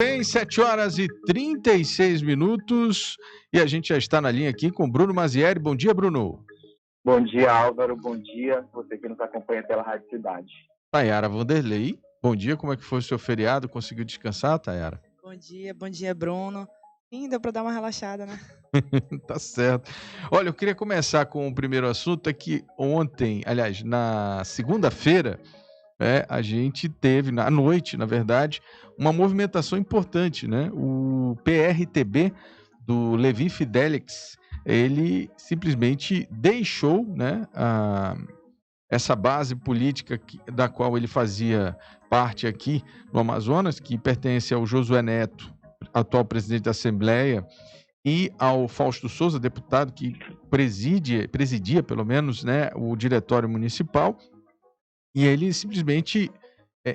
Bem, 7h36 e a gente já está na linha aqui com Bruno Mazieri. Bom dia, Bruno. Bom dia, Álvaro. Bom dia, você que nos acompanha pela Rádio Cidade. Tayara Vanderlei. Bom dia, como é que foi o seu feriado? Conseguiu descansar, Tayara? Bom dia, Bruno. Sim, deu para dar uma relaxada, né? Tá certo. Olha, eu queria começar com o primeiro assunto, é que ontem, aliás, na segunda-feira, a gente teve, à noite, na verdade, uma movimentação importante, né? O PRTB do Levi Fidelix, ele simplesmente deixou, né, essa base política da qual ele fazia parte aqui no Amazonas, que pertence ao Josué Neto, atual presidente da Assembleia, e ao Fausto Souza, deputado que presidia pelo menos, né, o diretório municipal, e ele simplesmente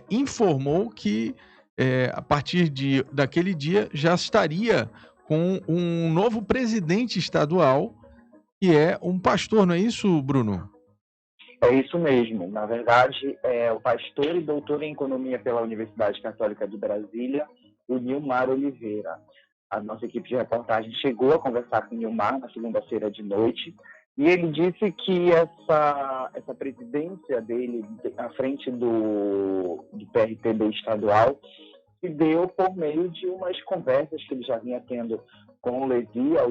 informou que a partir daquele dia já estaria com um novo presidente estadual, que é um pastor, não é isso, Bruno? É isso mesmo. Na verdade, o pastor e doutor em economia pela Universidade Católica de Brasília, o Nilmar Oliveira. A nossa equipe de reportagem chegou a conversar com o Nilmar na segunda-feira de noite, e ele disse que essa presidência dele à frente do PRTB estadual se deu por meio de umas conversas que ele já vinha tendo com o Levi há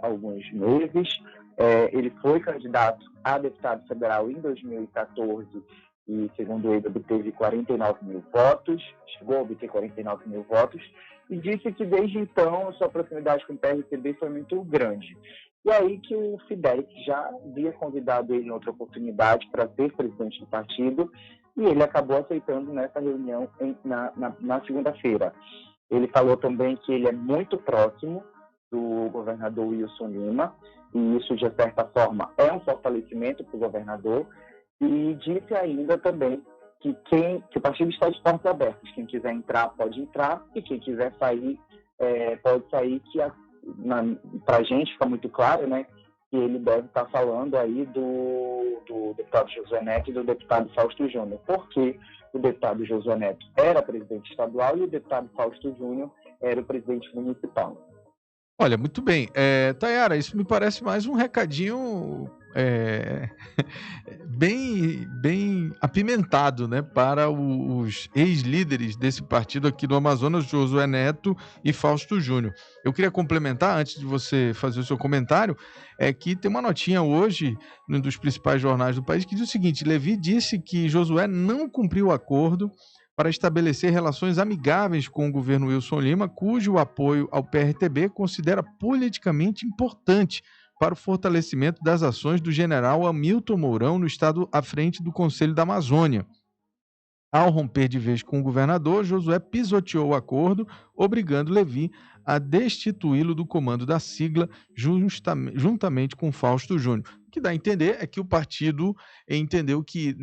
alguns meses. Ele foi candidato a deputado federal em 2014 e, segundo ele, obteve 49 mil votos, chegou a obter 49 mil votos, e disse que desde então a sua proximidade com o PRTB foi muito grande. E aí que o Fidelix já havia convidado ele em outra oportunidade para ser presidente do partido, e ele acabou aceitando nessa reunião na segunda-feira. Ele falou também que ele é muito próximo do governador Wilson Lima, e isso, de certa forma, é um fortalecimento para o governador, e disse ainda também que o partido está de portas abertas. Quem quiser entrar, pode entrar, e quem quiser sair, pode sair, que para a gente fica muito claro, né, que ele deve estar falando aí do deputado Josué Neto e do deputado Fausto Júnior, porque o deputado Josué Neto era presidente estadual e o deputado Fausto Júnior era o presidente municipal. Olha, muito bem. Tayara, isso me parece mais um recadinho bem apimentado, né, para os ex-líderes desse partido aqui do Amazonas, Josué Neto e Fausto Júnior. Eu queria complementar, antes de você fazer o seu comentário, que tem uma notinha hoje, num dos principais jornais do país, que diz o seguinte: Levi disse que Josué não cumpriu o acordo para estabelecer relações amigáveis com o governo Wilson Lima, cujo apoio ao PRTB considera politicamente importante para o fortalecimento das ações do general Hamilton Mourão no estado à frente do Conselho da Amazônia. Ao romper de vez com o governador, Josué pisoteou o acordo, obrigando Levi a destituí-lo do comando da sigla, juntamente com Fausto Júnior. O que dá a entender é que o partido entendeu que,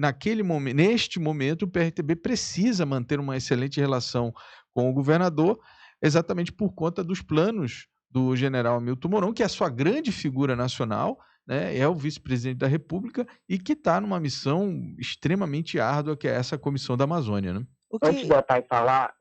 neste momento, o PRTB precisa manter uma excelente relação com o governador, exatamente por conta dos planos do general Hamilton Mourão, que é a sua grande figura nacional, né, é o vice-presidente da República e que está numa missão extremamente árdua, que é essa Comissão da Amazônia, né? Antes da Thay falar,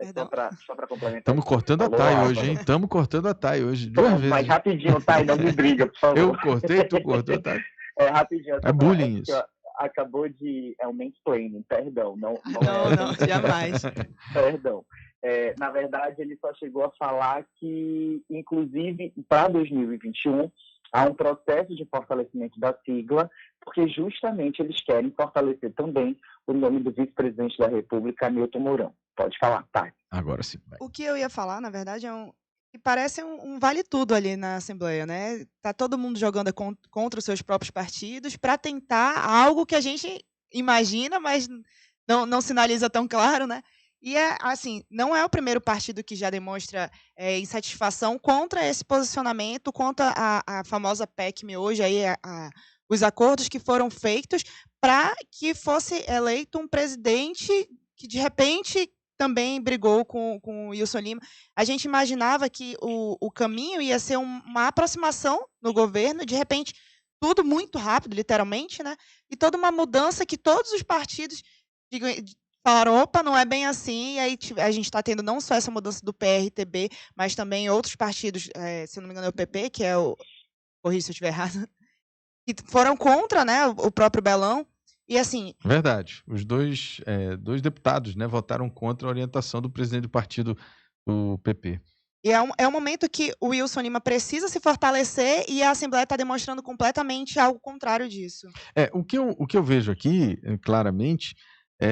só para complementar... Estamos cortando a Thay hoje, hein? Estamos cortando a Thay hoje, duas vezes. Mas rapidinho, Thay, não me briga, por favor. Eu cortei, tu cortou, Thay? Rapidinho. É bullying isso. Acabou de... É um mansplaining, perdão. Não, jamais. Perdão. Na verdade, ele só chegou a falar que, inclusive, para 2021, há um processo de fortalecimento da sigla, porque justamente eles querem fortalecer também o nome do vice-presidente da República, Hamilton Mourão. Pode falar, tá? Agora sim. Vai. O que eu ia falar, na verdade, que parece um vale-tudo ali na Assembleia, né? Tá todo mundo jogando contra os seus próprios partidos para tentar algo que a gente imagina, mas não sinaliza tão claro, né? E assim, não é o primeiro partido que já demonstra insatisfação contra esse posicionamento, contra a famosa PEC miojo, aí, os acordos que foram feitos para que fosse eleito um presidente que, de repente, também brigou com o Wilson Lima. A gente imaginava que o caminho ia ser uma aproximação no governo, de repente, tudo muito rápido, literalmente, né? E toda uma mudança que todos os partidos falaram: "Opa, não é bem assim", e aí a gente está tendo não só essa mudança do PRTB, mas também outros partidos, se eu não me engano é o PP, que é o corrija se eu estiver errada, que foram contra, né, o próprio Belão, e assim, Verdade. Os dois deputados, né, votaram contra a orientação do presidente do partido, do PP. e é um momento que o Wilson Lima precisa se fortalecer e a Assembleia está demonstrando completamente algo contrário disso. O que eu vejo aqui, claramente,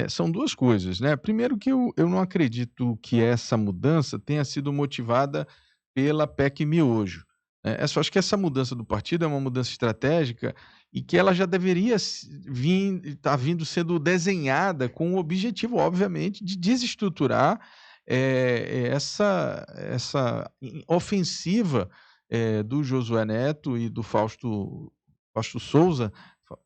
são duas coisas, né. Primeiro que eu não acredito que essa mudança tenha sido motivada pela PEC miojo, né. Acho que essa mudança do partido é uma mudança estratégica e que ela já deveria estar vindo sendo desenhada com o objetivo, obviamente, de desestruturar, essa ofensiva, do Josué Neto e do Fausto Souza,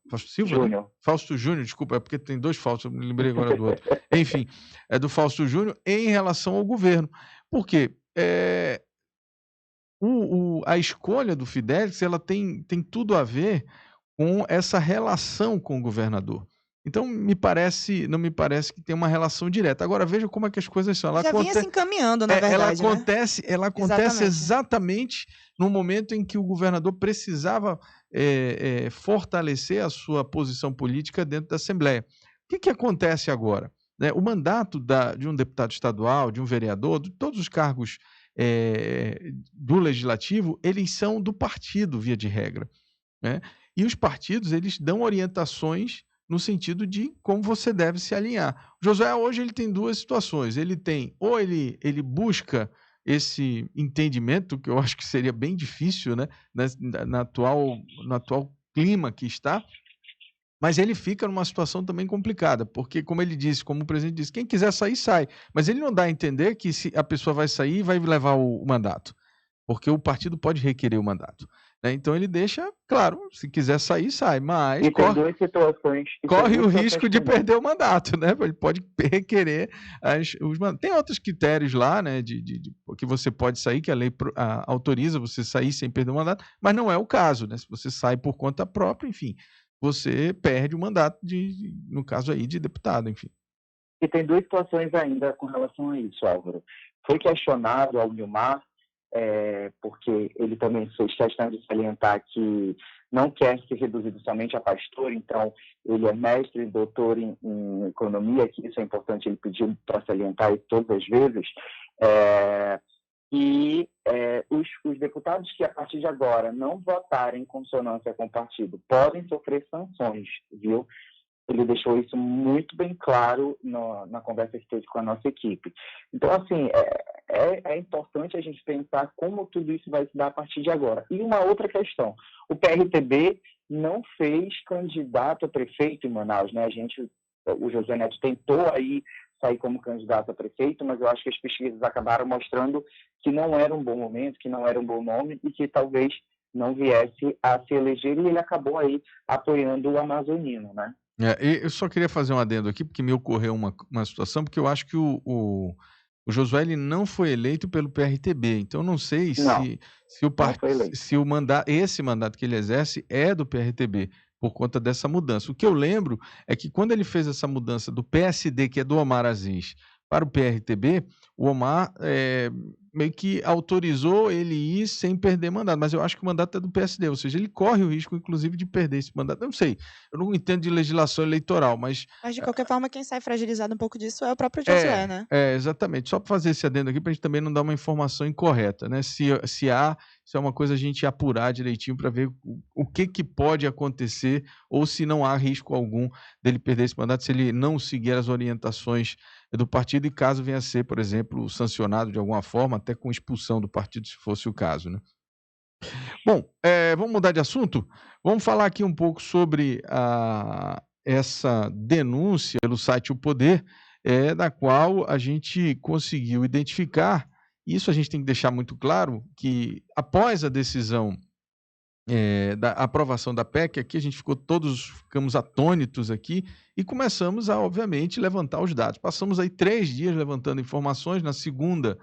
Fausto Silva, né? Júnior. Fausto Júnior, desculpa, é porque tem 2 Faustos, eu me lembrei agora do outro. Enfim, é do Fausto Júnior em relação ao governo. Por quê? A escolha do Fidelix, ela tem tudo a ver com essa relação com o governador. Então não me parece que tem uma relação direta. Agora veja como é que as coisas são. Já vinha se encaminhando, na Ela verdade, né. acontece Exatamente. exatamente no momento em que o governador precisava, fortalecer a sua posição política dentro da Assembleia. O que acontece agora? Né, o mandato de um deputado estadual, de um vereador, de todos os cargos, do legislativo, eles são do partido, via de regra, né. E os partidos, eles dão orientações no sentido de como você deve se alinhar. O Josué hoje ele tem 2 situações, ou ele busca esse entendimento, que eu acho que seria bem difícil, né, no atual clima que está, mas ele fica numa situação também complicada, porque como ele disse, como o presidente disse, quem quiser sair, sai, mas ele não dá a entender que se a pessoa vai sair, vai levar o mandato. Porque o partido pode requerer o mandato, né, então ele deixa claro, se quiser sair, sai, mas E tem duas situações. corre o risco de perder o mandato, né, ele pode requerer os mandatos. Tem outros critérios lá, né, que você pode sair, que a lei autoriza você sair sem perder o mandato, mas não é o caso, né, se você sai por conta própria, enfim, você perde o mandato no caso aí, de deputado, enfim. E tem duas situações ainda com relação a isso, Álvaro. Foi questionado ao Nilmar, porque ele também fez questão de salientar que não quer ser reduzido somente a pastor, então ele é mestre e doutor em economia, que isso é importante, ele pediu para salientar isso todas as vezes, os deputados que a partir de agora não votarem em consonância com o partido podem sofrer sanções, viu? Ele deixou isso muito bem claro na conversa que teve com a nossa equipe. Então, assim, é importante a gente pensar como tudo isso vai se dar a partir de agora. E uma outra questão, o PRTB não fez candidato a prefeito em Manaus, né? O Josué Neto tentou aí sair como candidato a prefeito, mas eu acho que as pesquisas acabaram mostrando que não era um bom momento, que não era um bom nome e que talvez não viesse a se eleger, e ele acabou aí apoiando o amazonino, né? E eu só queria fazer um adendo aqui, porque me ocorreu uma situação, porque eu acho que o Josué ele não foi eleito pelo PRTB, então eu não sei Não, não foi eleito. se esse mandato que ele exerce é do PRTB, por conta dessa mudança. O que eu lembro é que quando ele fez essa mudança do PSD, que é do Omar Aziz, para o PRTB, o Omar meio que autorizou ele ir sem perder mandato, mas eu acho que o mandato é do PSD, ou seja, ele corre o risco, inclusive, de perder esse mandato. Eu não sei, eu não entendo de legislação eleitoral, mas Mas de qualquer forma, quem sai fragilizado um pouco disso é o próprio Josué, né? exatamente. Só para fazer esse adendo aqui, para a gente também não dar uma informação incorreta, né? Se é uma coisa a gente apurar direitinho para ver o que pode acontecer, ou se não há risco algum dele perder esse mandato, se ele não seguir as orientações do partido, e caso venha a ser, por exemplo, sancionado de alguma forma, até com expulsão do partido, se fosse o caso, né? Bom, vamos mudar de assunto? Vamos falar aqui um pouco sobre essa denúncia pelo site O Poder, da qual a gente conseguiu identificar, e isso a gente tem que deixar muito claro, que após a decisão da aprovação da PEC, aqui ficamos atônitos aqui e começamos a, obviamente, levantar os dados. Passamos aí 3 dias levantando informações. Na segunda,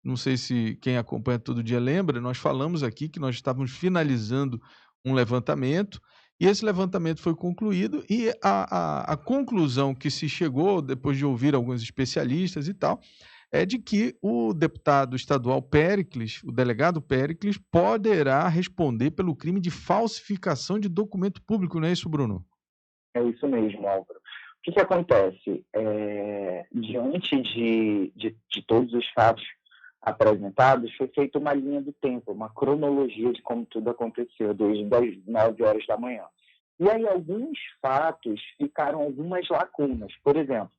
não sei se quem acompanha todo dia lembra, nós falamos aqui que nós estávamos finalizando um levantamento E esse levantamento foi concluído e a conclusão que se chegou, depois de ouvir alguns especialistas e tal, é de que o deputado estadual Péricles, o delegado Péricles, poderá responder pelo crime de falsificação de documento público, não é isso, Bruno? É isso mesmo, Álvaro. O que acontece? Diante de todos os fatos apresentados, foi feita uma linha do tempo, uma cronologia de como tudo aconteceu, desde as 9 horas da manhã. E aí alguns fatos ficaram algumas lacunas. Por exemplo,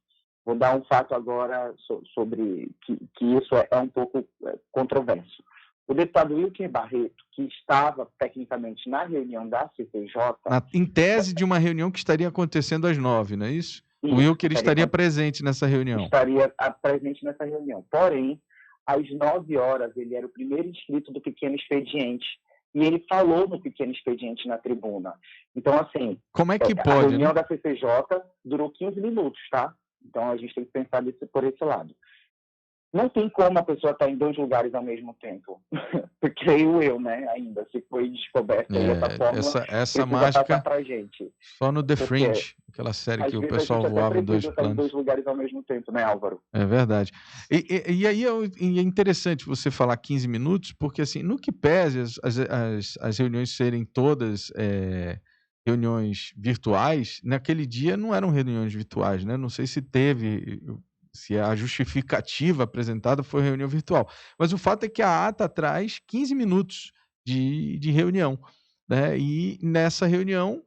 vou dar um fato agora sobre que isso é um pouco controverso. O deputado Wilker Barreto, que estava tecnicamente na reunião da CCJ... Em tese de uma reunião que estaria acontecendo às 9, não é isso? O Wilker estaria presente nessa reunião. Estaria presente nessa reunião. Porém, às 9 horas, ele era o primeiro inscrito do pequeno expediente. E ele falou no pequeno expediente na tribuna. Então, assim... Como é que a pode, reunião né? da CCJ durou 15 minutos, tá? Então, a gente tem que pensar por esse lado. Não tem como a pessoa estar em 2 lugares ao mesmo tempo. Creio eu, né? Ainda, se foi descoberta essa fórmula, essa mágica pra gente. Só no The Fringe, aquela série que o pessoal voava em 2 planos. Em 2 lugares ao mesmo tempo, né, Álvaro? É verdade. E aí é interessante você falar 15 minutos, porque assim, no que pese as reuniões serem todas reuniões virtuais, naquele dia não eram reuniões virtuais, né? Não sei se a justificativa apresentada foi reunião virtual. Mas o fato é que a ata traz 15 minutos de reunião, né? E nessa reunião,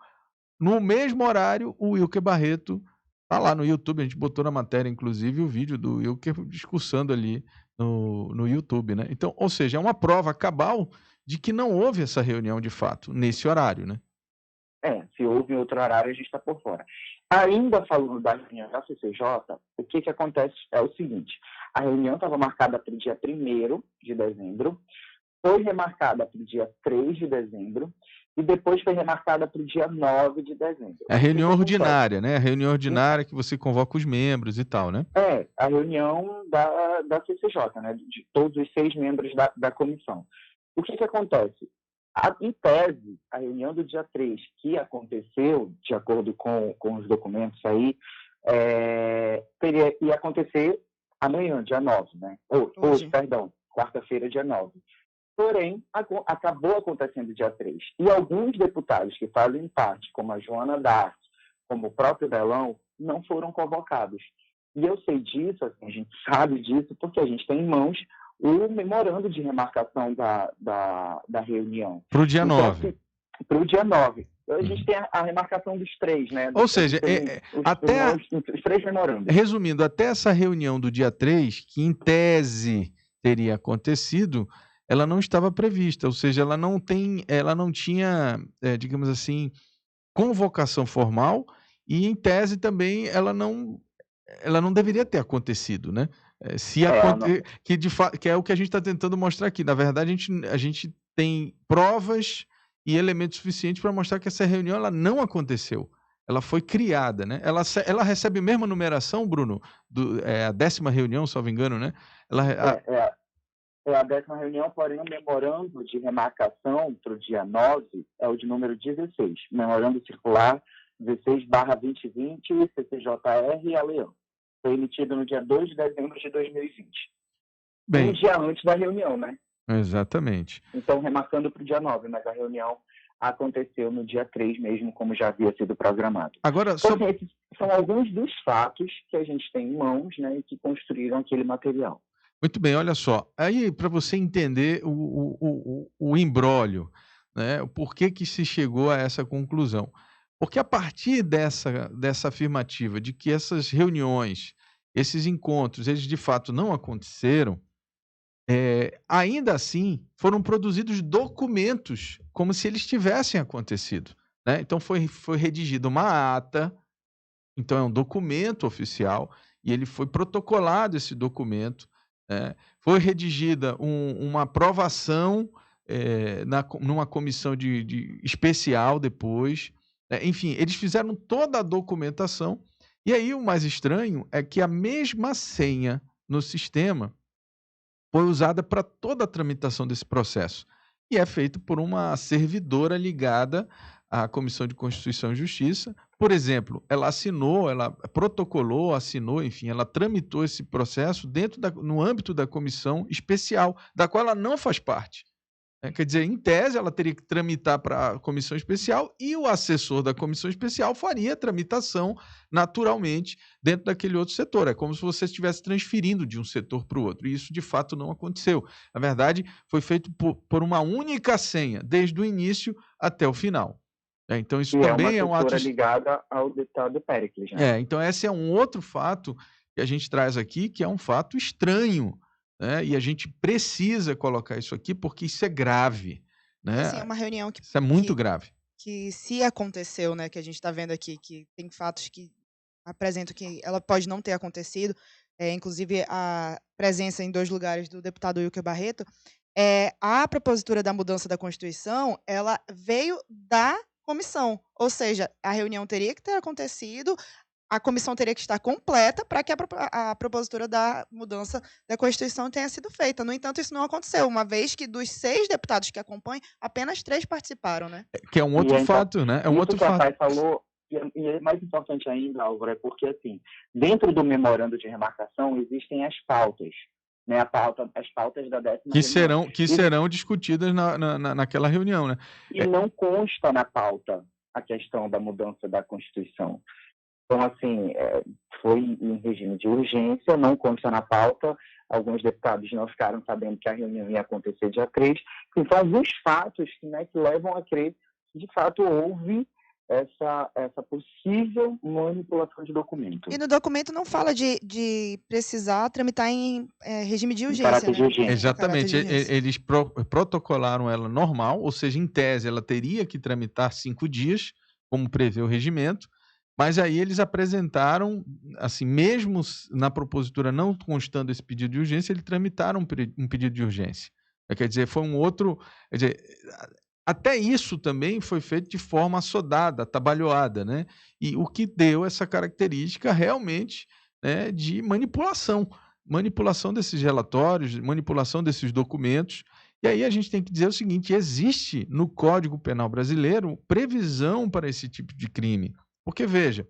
no mesmo horário, o Wilker Barreto está lá no YouTube. A gente botou na matéria, inclusive, o vídeo do Wilker discursando ali no YouTube, né? Então, ou seja, é uma prova cabal de que não houve essa reunião de fato, nesse horário, né? Se houve em outro horário, a gente está por fora. Ainda falando da reunião da CCJ, o que acontece é o seguinte: a reunião estava marcada para o dia 1º de dezembro, foi remarcada para o dia 3 de dezembro e depois foi remarcada para o dia 9 de dezembro. É a reunião ordinária, né? A reunião ordinária que você convoca os membros e tal, né? A reunião da CCJ, né? De todos os 6 membros da comissão. O que acontece? Em tese, a reunião do dia 3, que aconteceu, de acordo com os documentos aí, ia acontecer amanhã, dia 9, né? Hoje, quarta-feira, dia 9. Porém, acabou acontecendo dia 3. E alguns deputados que fazem parte, como a Joana D'Arc, como o próprio Belão, não foram convocados. E eu sei disso, assim, a gente sabe disso, porque a gente tem em mãos o memorando de remarcação da reunião. Para o dia 9. Para o dia 9. A gente tem a remarcação dos 3, né? Ou seja, os 3 memorandos. Resumindo, até essa reunião do dia 3, que em tese teria acontecido, ela não estava prevista, ou seja, ela não tinha, digamos assim, convocação formal e, em tese, também ela não deveria ter acontecido, né? Que é o que a gente está tentando mostrar aqui. Na verdade, a gente tem provas e elementos suficientes para mostrar que essa reunião ela não aconteceu. Ela foi criada, né? Ela recebe a mesma numeração, Bruno, a 10ª reunião, se não me engano, né? É a 10ª reunião, porém o memorando de remarcação para o dia 9 é o de número 16. Memorando circular 16/2020, CCJR e a Leão. Foi emitido no dia 2 de dezembro de 2020. Um dia antes da reunião, né? Exatamente. Então, remarcando para o dia 9, mas a reunião aconteceu no dia 3 mesmo, como já havia sido programado. Agora, então, esses são alguns dos fatos que a gente tem em mãos, né, e que construíram aquele material. Muito bem, olha só. Aí, para você entender o imbróglio, né, o porquê que se chegou a essa conclusão. Porque a partir dessa afirmativa de que essas reuniões, esses encontros, eles de fato não aconteceram, ainda assim foram produzidos documentos como se eles tivessem acontecido, né? Então foi redigida uma ata, então é um documento oficial, e ele foi protocolado esse documento, foi redigida uma aprovação numa comissão de especial depois. Enfim, eles fizeram toda a documentação, e aí o mais estranho é que a mesma senha no sistema foi usada para toda a tramitação desse processo, e é feito por uma servidora ligada à Comissão de Constituição e Justiça. Por exemplo, ela assinou, ela protocolou, assinou, enfim, ela tramitou esse processo no âmbito da comissão especial, da qual ela não faz parte. Quer dizer, em tese, ela teria que tramitar para a comissão especial e o assessor da comissão especial faria a tramitação naturalmente dentro daquele outro setor. É como se você estivesse transferindo de um setor para o outro. E isso, de fato, não aconteceu. Na verdade, foi feito por uma única senha, desde o início até o final. Então, isso E também é um uma ato. assessora ligada ao deputado Péricles, né? Então, esse é um outro fato que a gente traz aqui, que é um fato estranho. E a gente precisa colocar isso aqui porque isso é grave. Assim, é uma reunião isso é muito grave. Que se aconteceu, né, que a gente está vendo aqui, que tem fatos que apresentam que ela pode não ter acontecido, inclusive a presença em 2 lugares do deputado Wilker Barreto, a propositura da mudança da Constituição, ela veio da comissão, ou seja, a reunião teria que ter acontecido, a comissão teria que estar completa para que a propositura da mudança da Constituição tenha sido feita. No entanto, isso não aconteceu, uma vez que dos 6 deputados que acompanham, apenas 3 participaram, né? Que é um outro fato, né? É um outro fato. Isso que a Thay falou, e é mais importante ainda, Álvaro, é porque, assim, dentro do memorando de remarcação existem as pautas, né? As pautas da 10ª que serão discutidas naquela reunião, né? E não consta na pauta a questão da mudança da Constituição. Então, assim, foi em regime de urgência, não consta na pauta, alguns deputados não ficaram sabendo que a reunião ia acontecer dia 3. Então, alguns fatos, né, que levam a crer que, de fato, houve essa possível manipulação de documento. E no documento não fala de precisar tramitar em regime de urgência, caráter de né? urgência. Exatamente, Caráter de urgência. eles protocolaram ela normal, ou seja, em tese ela teria que tramitar 5 dias, como prevê o regimento, mas aí eles apresentaram, assim, mesmo na propositura não constando esse pedido de urgência, eles tramitaram um pedido de urgência. Quer dizer, foi um outro... Quer dizer, até isso também foi feito de forma assodada, atabalhoada, né? E o que deu essa característica realmente, né, de manipulação desses relatórios, manipulação desses documentos. E aí a gente tem que dizer o seguinte: existe no Código Penal brasileiro previsão para esse tipo de crime. Porque, veja,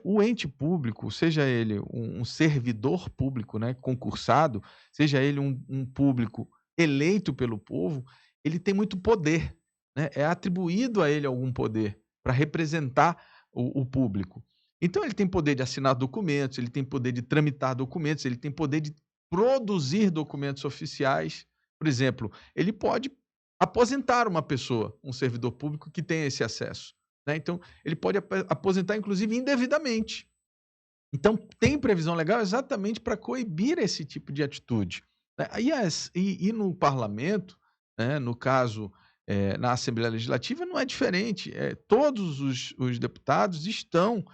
o ente público, seja ele um servidor público, né, concursado, seja ele um público eleito pelo povo, ele tem muito poder, né? É atribuído a ele algum poder para representar o público. Então, ele tem poder de assinar documentos, ele tem poder de tramitar documentos, ele tem poder de produzir documentos oficiais. Por exemplo, ele pode aposentar uma pessoa, um servidor público que tenha esse acesso. Então, ele pode aposentar, inclusive, indevidamente. Então, tem previsão legal exatamente para coibir esse tipo de atitude. E no parlamento, né, no caso, na Assembleia Legislativa, não é diferente. Todos os deputados estão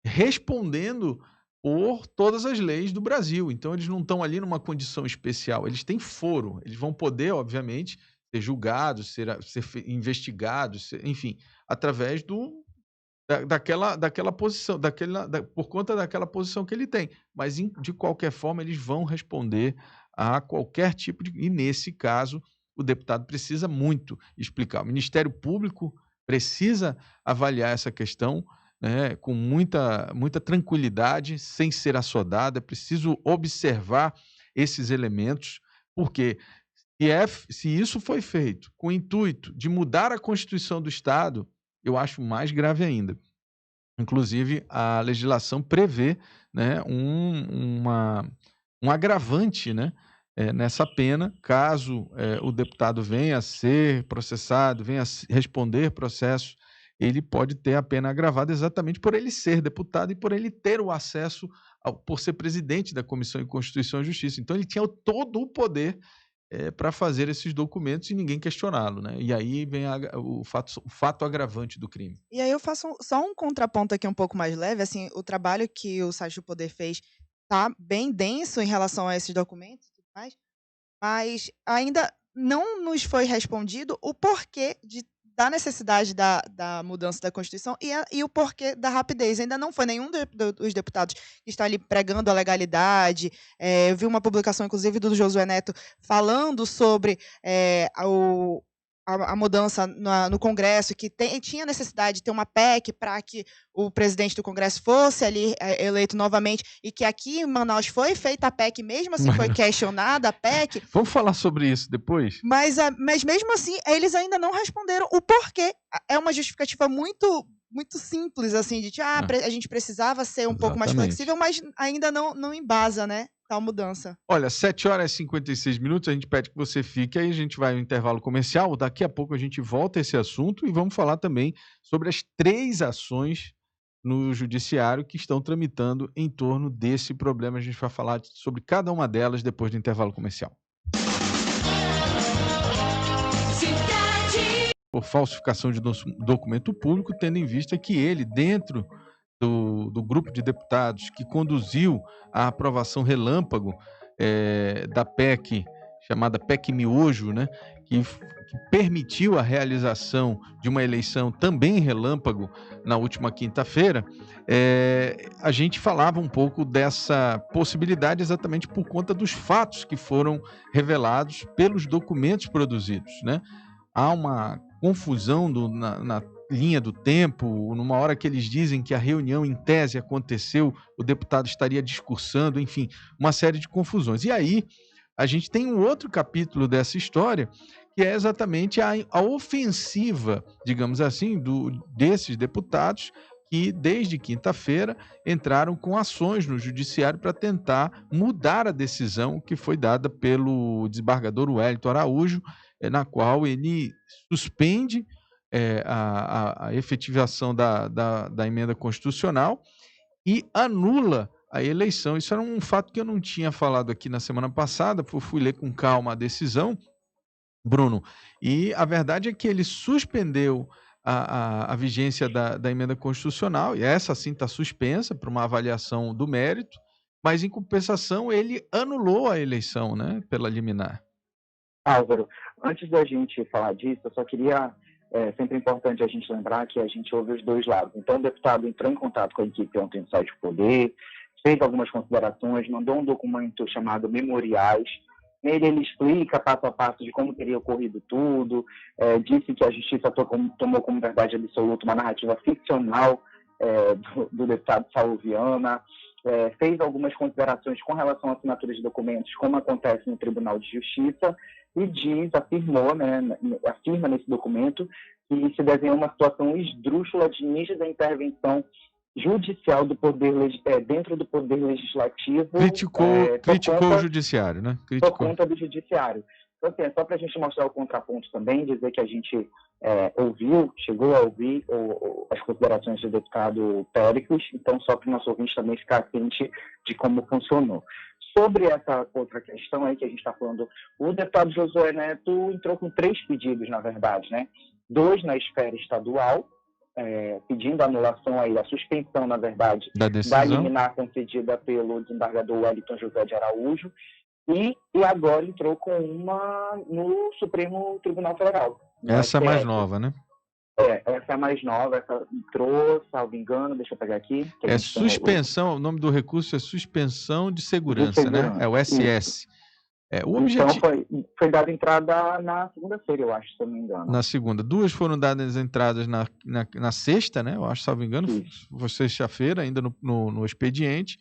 respondendo por todas as leis do Brasil. Então, eles não estão ali numa condição especial. Eles têm foro. Eles vão poder, obviamente, ser julgados, ser investigados, enfim, através daquela posição, por conta daquela posição que ele tem. Mas, de qualquer forma, eles vão responder a qualquer tipo de... E, nesse caso, o deputado precisa muito explicar. O Ministério Público precisa avaliar essa questão, né, com muita tranquilidade, sem ser assodado. É preciso observar esses elementos, porque... se isso foi feito com o intuito de mudar a Constituição do Estado, eu acho mais grave ainda. Inclusive, a legislação prevê, né, um agravante, né, nessa pena, caso o deputado venha a ser processado, venha a responder processo, ele pode ter a pena agravada exatamente por ele ser deputado e por ele ter o acesso, por ser presidente da Comissão de Constituição e Justiça. Então, ele tinha todo o poder para fazer esses documentos e ninguém questioná-lo, né? E aí vem o fato agravante do crime. E aí eu faço só um contraponto aqui um pouco mais leve, assim, o trabalho que o site do Poder fez tá bem denso em relação a esses documentos e tudo mais, mas ainda não nos foi respondido o porquê da necessidade da mudança da Constituição e o porquê da rapidez. Ainda não foi nenhum dos deputados que está ali pregando a legalidade. Eu vi uma publicação, inclusive, do Josué Neto falando sobre a mudança no Congresso, que tinha necessidade de ter uma PEC para que o presidente do Congresso fosse ali eleito novamente, e que aqui em Manaus foi feita a PEC, mesmo assim foi questionada a PEC. Vamos falar sobre isso depois? Mas mesmo assim, eles ainda não responderam o porquê. É uma justificativa muito simples, assim, de a gente precisava ser um pouco mais flexível, mas ainda não embasa, né, tal mudança. Olha, 7h56, a gente pede que você fique, aí a gente vai ao intervalo comercial, daqui a pouco a gente volta a esse assunto e vamos falar também sobre as 3 ações no judiciário que estão tramitando em torno desse problema. A gente vai falar sobre cada uma delas depois do intervalo comercial. Por falsificação de documento público, tendo em vista que ele, dentro do grupo de deputados que conduziu a aprovação relâmpago da PEC, chamada PEC Miojo, né, que permitiu a realização de uma eleição também relâmpago na última quinta-feira, a gente falava um pouco dessa possibilidade exatamente por conta dos fatos que foram revelados pelos documentos produzidos, né? Há uma confusão na linha do tempo, numa hora que eles dizem que a reunião em tese aconteceu, o deputado estaria discursando, enfim, uma série de confusões. E aí, a gente tem um outro capítulo dessa história, que é exatamente a ofensiva, digamos assim, desses deputados que, desde quinta-feira, entraram com ações no judiciário para tentar mudar a decisão que foi dada pelo desembargador Wellington Araújo, na qual ele suspende a efetivação da emenda constitucional e anula a eleição. Isso era um fato que eu não tinha falado aqui na semana passada, eu fui ler com calma a decisão, Bruno, e a verdade é que ele suspendeu a vigência da emenda constitucional, e essa sim está suspensa para uma avaliação do mérito, mas em compensação ele anulou a eleição, né, pela liminar. Álvaro, antes da gente falar disso, eu só queria, sempre importante a gente lembrar que a gente ouve os dois lados. Então, o deputado entrou em contato com a equipe ontem no site do Poder, fez algumas considerações, mandou um documento chamado Memoriais. Nele ele explica passo a passo de como teria ocorrido tudo, disse que a Justiça tomou como verdade absoluta uma narrativa ficcional do deputado Saulo Viana, fez algumas considerações com relação à assinatura de documentos, como acontece no Tribunal de Justiça, e afirma nesse documento que se desenha uma situação esdrúxula de nítida intervenção judicial do poder dentro do poder legislativo. Criticou o judiciário, né? Por conta do judiciário. Então, assim, só para a gente mostrar o contraponto também, dizer que a gente chegou a ouvir as considerações do deputado Péricles, então só para o nosso ouvinte também ficar ciente de como funcionou. Sobre essa outra questão aí que a gente está falando, o deputado Josué Neto entrou com 3 pedidos, na verdade, né? 2 na esfera estadual, pedindo a anulação aí, a suspensão, na verdade, da liminar concedida pelo desembargador Wellington José de Araújo, e agora entrou com uma no Supremo Tribunal Federal. Essa é mais nova, né? Essa é a mais nova, essa entrou, salvo engano, deixa eu pegar aqui. Suspensão, o nome do recurso é suspensão de segurança, né? É o SS. Então foi dada entrada na segunda-feira, eu acho, se eu não me engano. Na segunda. 2 foram dadas entradas na sexta, né? Eu acho, salvo engano, foi sexta-feira, ainda no expediente.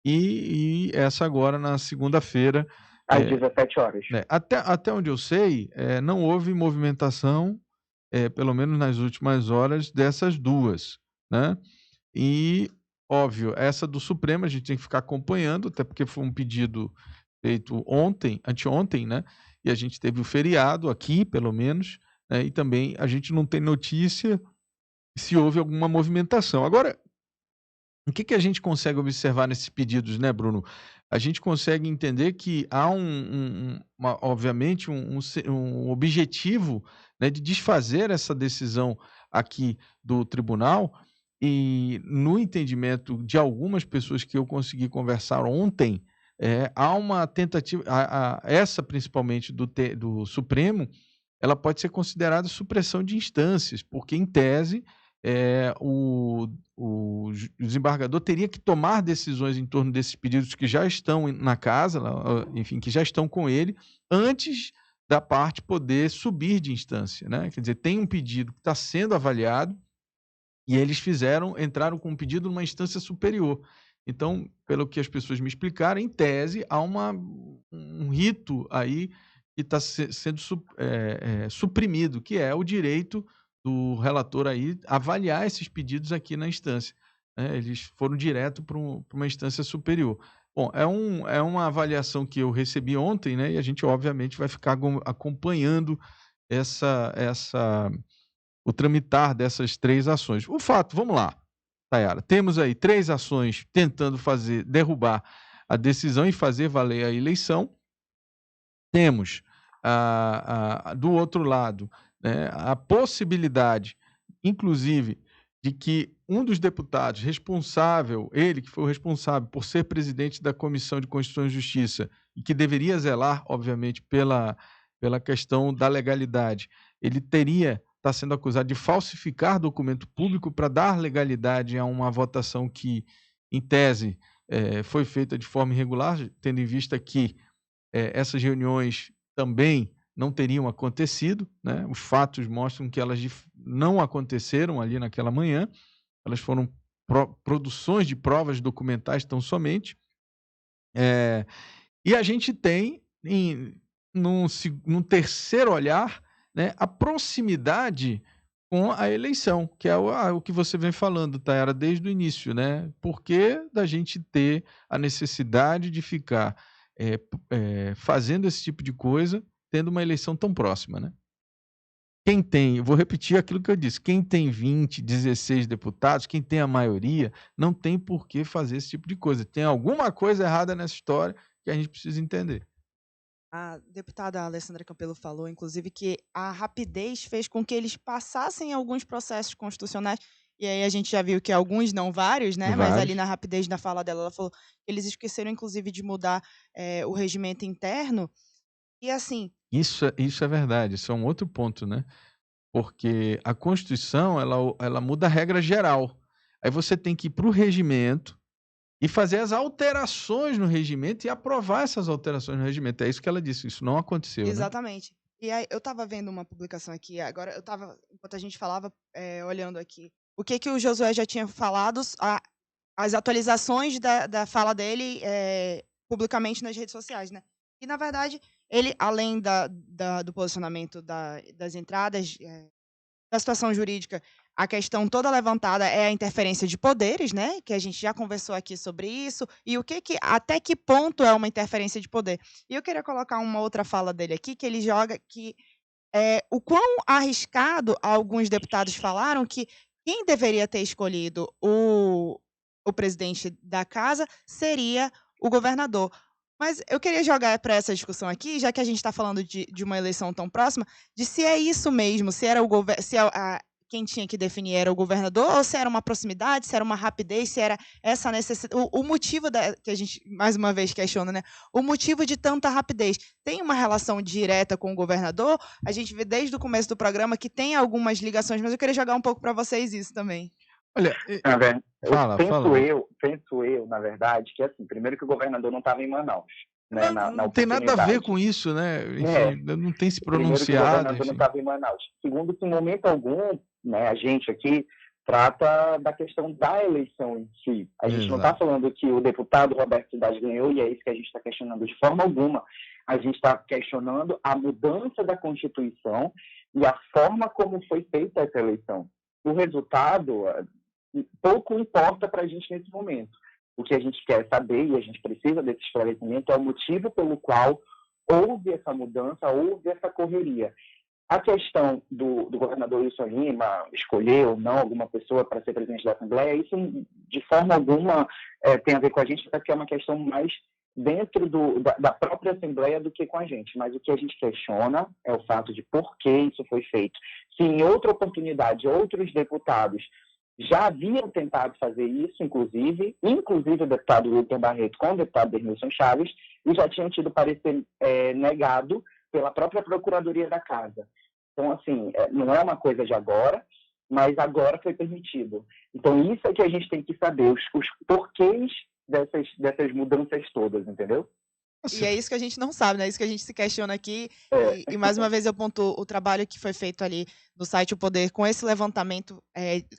E essa agora na segunda-feira. Às 17 horas. Até onde eu sei, não houve movimentação, pelo menos nas últimas horas, dessas 2, né? E, óbvio, essa do Supremo a gente tem que ficar acompanhando, até porque foi um pedido feito anteontem, né? E a gente teve o feriado aqui, pelo menos, né? E também a gente não tem notícia se houve alguma movimentação. Agora, o que a gente consegue observar nesses pedidos, né, Bruno? A gente consegue entender que há obviamente um objetivo, né, de desfazer essa decisão aqui do tribunal, e no entendimento de algumas pessoas que eu consegui conversar ontem, há uma tentativa, essa principalmente do Supremo, ela pode ser considerada supressão de instâncias, porque em tese o desembargador teria que tomar decisões em torno desses pedidos que já estão na casa, enfim, que já estão com ele, antes da parte poder subir de instância, né? Quer dizer, tem um pedido que está sendo avaliado e eles entraram com um pedido numa instância superior. Então, pelo que as pessoas me explicaram, em tese, há um rito aí que está sendo suprimido, que é o direito do relator aí avaliar esses pedidos aqui na instância, né? Eles foram direto para uma instância superior. Bom, é uma avaliação que eu recebi ontem, né? E a gente, obviamente, vai ficar acompanhando o tramitar dessas 3 ações. O fato, vamos lá, Tayara, temos aí 3 ações tentando derrubar a decisão e fazer valer a eleição. Temos, do outro lado, né, a possibilidade, inclusive, de que um dos deputados responsável, ele que foi o responsável por ser presidente da Comissão de Constituição e Justiça, e que deveria zelar, obviamente, pela questão da legalidade, ele está sendo acusado de falsificar documento público para dar legalidade a uma votação que, em tese, foi feita de forma irregular, tendo em vista que essas reuniões também não teriam acontecido, né? Os fatos mostram que elas não aconteceram ali naquela manhã, elas foram produções de provas documentais tão somente. E a gente tem, num terceiro olhar, né, a proximidade com a eleição, que é o que você vem falando, Tayara, desde o início, né? Por que da gente ter a necessidade de ficar fazendo esse tipo de coisa, tendo uma eleição tão próxima, né? Vou repetir aquilo que eu disse, quem tem 20, 16 deputados, quem tem a maioria, não tem por que fazer esse tipo de coisa. Tem alguma coisa errada nessa história que a gente precisa entender. A deputada Alessandra Campelo falou, inclusive, que a rapidez fez com que eles passassem alguns processos constitucionais, e aí a gente já viu que alguns, não vários, né? Mas ali na rapidez da fala dela, ela falou que eles esqueceram, inclusive, de mudar o regimento interno, e assim... Isso é verdade, isso é um outro ponto, né? Porque a Constituição, ela muda a regra geral. Aí você tem que ir para o regimento e fazer as alterações no regimento e aprovar essas alterações no regimento. É isso que ela disse, isso não aconteceu, né? Exatamente. E aí, eu estava vendo uma publicação aqui, agora eu estava, enquanto a gente falava, olhando aqui, o que o Josué já tinha falado, as atualizações da fala dele publicamente nas redes sociais, né? E, na verdade, ele, além do posicionamento das entradas, da situação jurídica, a questão toda levantada é a interferência de poderes, né? Que a gente já conversou aqui sobre isso, e até que ponto é uma interferência de poder. E eu queria colocar uma outra fala dele aqui, que ele joga que o quão arriscado alguns deputados falaram que quem deveria ter escolhido o presidente da casa seria o governador. Mas eu queria jogar para essa discussão aqui, já que a gente está falando de uma eleição tão próxima, de se é isso mesmo, se era quem tinha que definir era o governador, ou se era uma proximidade, se era uma rapidez, se era essa necessidade. O motivo que a gente, mais uma vez, questiona, né? O motivo de tanta rapidez. Tem uma relação direta com o governador? A gente vê desde o começo do programa que tem algumas ligações, mas eu queria jogar um pouco para vocês isso também. Olha, penso eu, na verdade, que assim, primeiro que o governador não estava em Manaus. Né, não tem nada a ver com isso, né? Enfim, não tem se pronunciado. Primeiro que o governador não estava em Manaus. Segundo, que em momento algum, né, a gente aqui trata da questão da eleição em si. A gente não está falando que o deputado Roberto Cidade ganhou e é isso que a gente está questionando de forma alguma. A gente está questionando a mudança da Constituição e a forma como foi feita essa eleição. O resultado pouco importa para a gente nesse momento. O que a gente quer saber, e a gente precisa desse esclarecimento, é o motivo pelo qual houve essa mudança, houve essa correria. A questão do governador Wilson Lima escolher ou não alguma pessoa para ser presidente da Assembleia, isso de forma alguma tem a ver com a gente, porque é uma questão mais dentro da própria Assembleia do que com a gente. Mas o que a gente questiona é o fato de por que isso foi feito. Se em outra oportunidade outros deputados já haviam tentado fazer isso, inclusive o deputado Wilton Barreto com o deputado Denilson Chaves, e já tinham tido parecer negado pela própria Procuradoria da Casa. Então, assim, não é uma coisa de agora, mas agora foi permitido. Então, isso é que a gente tem que saber, os porquês dessas mudanças todas, entendeu? E é isso que a gente não sabe, né? É isso que a gente se questiona aqui. É, E mais uma vez eu pontuo o trabalho que foi feito ali no site O Poder com esse levantamento,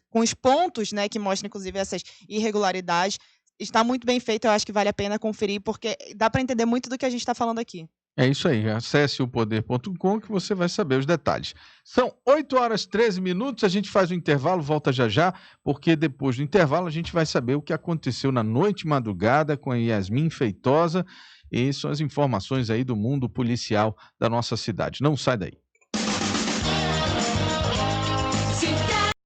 com os pontos, né, que mostram, inclusive, essas irregularidades. Está muito bem feito, eu acho que vale a pena conferir, porque dá para entender muito do que a gente está falando aqui. É isso aí, acesse opoder.com que você vai saber os detalhes. São 8h13, a gente faz o intervalo, volta já já, porque depois do intervalo a gente vai saber o que aconteceu na noite madrugada com a Yasmin Feitosa, e são as informações aí do mundo policial da nossa cidade. Não sai daí.